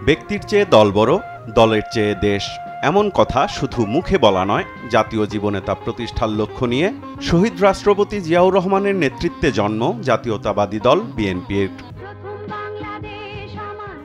ব্যক্তির চেয়ে দল বড়, দলের চেয়ে দেশ, এমন কথা শুধু মুখে বলা নয়, জাতীয় জীবনে তা প্রতিষ্ঠার লক্ষ্য নিয়ে শহীদ রাষ্ট্রপতি জিয়াউর রহমানের নেতৃত্বে জন্ম জাতীয়তাবাদী দল বিএনপির।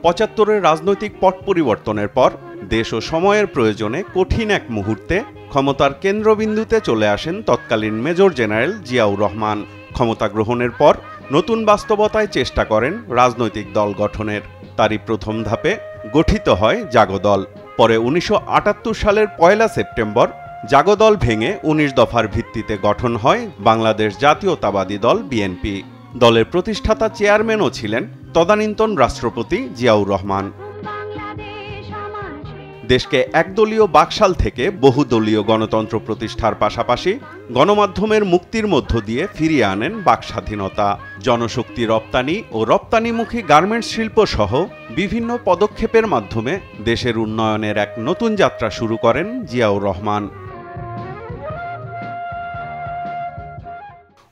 ৭৫-এর রাজনৈতিক পট পরিবর্তনের পর দেশ ও সময়ের প্রয়োজনে কঠিন এক মুহূর্তে ক্ষমতার কেন্দ্রবিন্দুতে চলে আসেন তৎকালীন মেজর জেনারেল জিয়াউর রহমান। ক্ষমতা গ্রহণের পর নতুন বাস্তবতায় চেষ্টা করেন রাজনৈতিক দল গঠনের। তারই প্রথম ধাপে গঠিত হয় জাগদল। পরে ১৯৭৮ সালের ১ সেপ্টেম্বর জাগদল ভেঙে ১৯ দফার ভিত্তিতে গঠন হয় বাংলাদেশ জাতীয়তাবাদী দল বিএনপি। দলের প্রতিষ্ঠাতা চেয়ারম্যানও ছিলেন তদানীন্তন রাষ্ট্রপতি জিয়াউর রহমান। দেশকে একদলীয় বাকশাল থেকে বহুদলীয় গণতন্ত্র প্রতিষ্ঠার পাশাপাশি গণমাধ্যমের মুক্তির মধ্য দিয়ে ফিরিয়ে আনেন বাকস্বাধীনতা। জনশক্তি রপ্তানি ও রপ্তানিমুখী গার্মেন্টস শিল্প সহ বিভিন্ন পদক্ষেপের মাধ্যমে দেশের উন্নয়নের এক নতুন যাত্রা শুরু করেন জিয়াউর রহমান।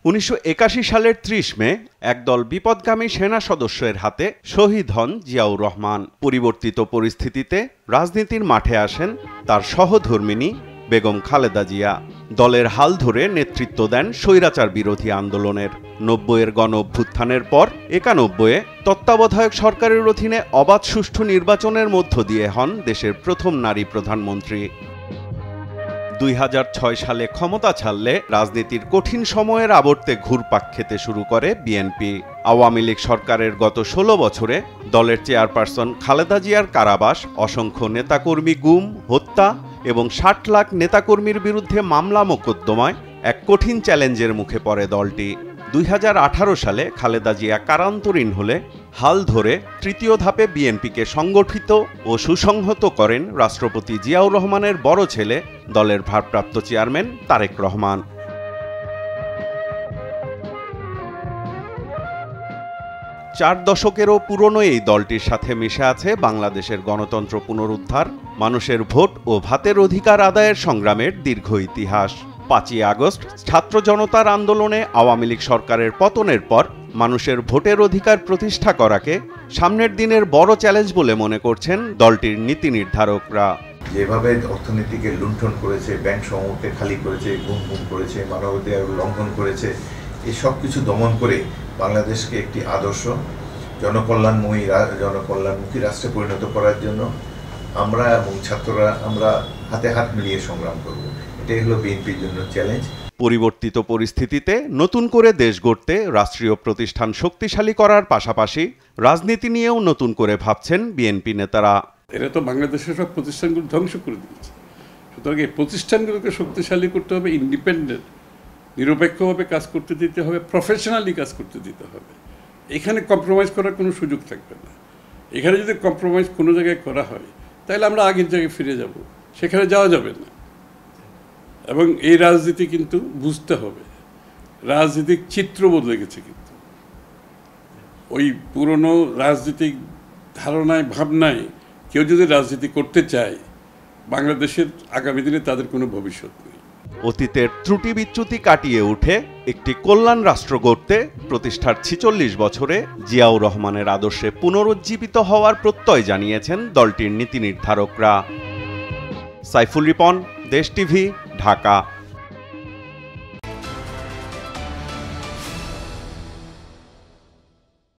১৯৮১ সালের ৩০ মে একদল বিপদগামী সেনা সদস্যের হাতে শহীদ হন জিয়াউর রহমান। পরিবর্তিত পরিস্থিতিতে রাজনীতির মাঠে আসেন তার সহধর্মিণী বেগম খালেদা জিয়া। দলের হাল ধরে নেতৃত্ব দেন স্বৈরাচার বিরোধী আন্দোলনের। ৯০-এর গণ অভ্যুত্থানের পর ৯১-এ তত্ত্বাবধায়ক সরকারের অধীনে অবাধ সুষ্ঠু নির্বাচনের মধ্য দিয়ে হন দেশের প্রথম নারী প্রধানমন্ত্রী। ২০০৬ সালে ক্ষমতা ছাড়লে রাজনীতির কঠিন সময়ের আবর্তে ঘুরপাক খেতে শুরু করে বিএনপি। আওয়ামী লীগ সরকারের গত ১৬ বছরে দলের চেয়ারপারসন খালেদা জিয়ার কারাবাস, অসংখ্য নেতাকর্মী গুম, হত্যা এবং ৬০ লাখ নেতাকর্মীর বিরুদ্ধে মামলা মোকদ্দমায় এক কঠিন চ্যালেঞ্জের মুখে পড়ে দলটি। ২০১৮ সালে খালেদা জিয়া কারান্তরীণ হলে হাল ধরে তৃতীয় ধাপে বিএনপিকে সংগঠিত ও সুসংহত করেন রাষ্ট্রপতি জিয়াউর রহমানের বড় ছেলে, দলের ভারপ্রাপ্ত চেয়ারম্যান তারেক রহমান। ৪ দশকেরও পুরনো এই দলটির সাথে মিশে আছে বাংলাদেশের গণতন্ত্র পুনরুদ্ধার, মানুষের ভোট ও ভাতের অধিকার আদায়ের সংগ্রামের দীর্ঘ ইতিহাস। ৫ই আগস্ট ছাত্র জনতার আন্দোলনে আওয়ামী লীগ সরকারের পতনের পর মানুষের ভোটের অধিকার প্রতিষ্ঠা করাকে সামনের দিনের বড় চ্যালেঞ্জ বলে মনে করছেন দলটির নীতি নির্ধারকরা। যেভাবে অর্থনীতিকে লুণ্ঠন করেছে, ব্যাংক সমূহকে খালি করেছে, গুম করেছে, মানবাধিকার লঙ্ঘন করেছে, এই সব কিছু দমন করে বাংলাদেশকে একটি আদর্শ জনকল্যাণমুখী রাষ্ট্রে পরিণত করার জন্য আমরা এবং ছাত্ররা আমরা হাতে হাত মিলিয়ে সংগ্রাম করব। এটাই হলো বিএনপির জন্য চ্যালেঞ্জ। পরিবর্তিত পরিস্থিতিতে নতুন করে দেশ গড়তে রাষ্ট্রীয় প্রতিষ্ঠান শক্তিশালী করার পাশাপাশি রাজনীতি নিয়েও নতুন করে ভাবছেন বিএনপি নেতারা। এরা তো বাংলাদেশের সব প্রতিষ্ঠানগুলো ধ্বংস করে দিয়েছে। সুতরাং এই প্রতিষ্ঠানগুলোকে শক্তিশালী করতে হবে, ইন্ডিপেন্ডেন্ট নিরপেক্ষভাবে কাজ করতে দিতে হবে, প্রফেশনালি কাজ করতে দিতে হবে। এখানে কম্প্রোমাইজ করার কোনো সুযোগ থাকবে না। এখানে যদি কম্প্রোমাইজ কোনো জায়গায় করা হয় তাহলে আমরা আগের জায়গায় ফিরে যাব, সেখানে যাওয়া যাবে না। এবং এই রাজনীতি কিন্তু বুঝতে হবে, রাজনৈতিক চিত্র বদলে গেছে। কিন্তু ওই পুরনো রাজনৈতিক ধারণায় ভাবনায় কেউ যদি রাজনীতি করতে চায়, বাংলাদেশের আগামী দিনে তাদের কোনো ভবিষ্যৎ নেই। অতীতের ত্রুটি বিচ্যুতি কাটিয়ে উঠে একটি কল্যাণ রাষ্ট্র গড়তে প্রতিষ্ঠার ৪৬ বছরে জিয়াউর রহমানের আদর্শে পুনরুজ্জীবিত হওয়ার প্রত্যয় জানিয়েছেন দলটির নীতি নির্ধারকরা। সাইফুল রিপন, দেশ টিভি, ঢাকা।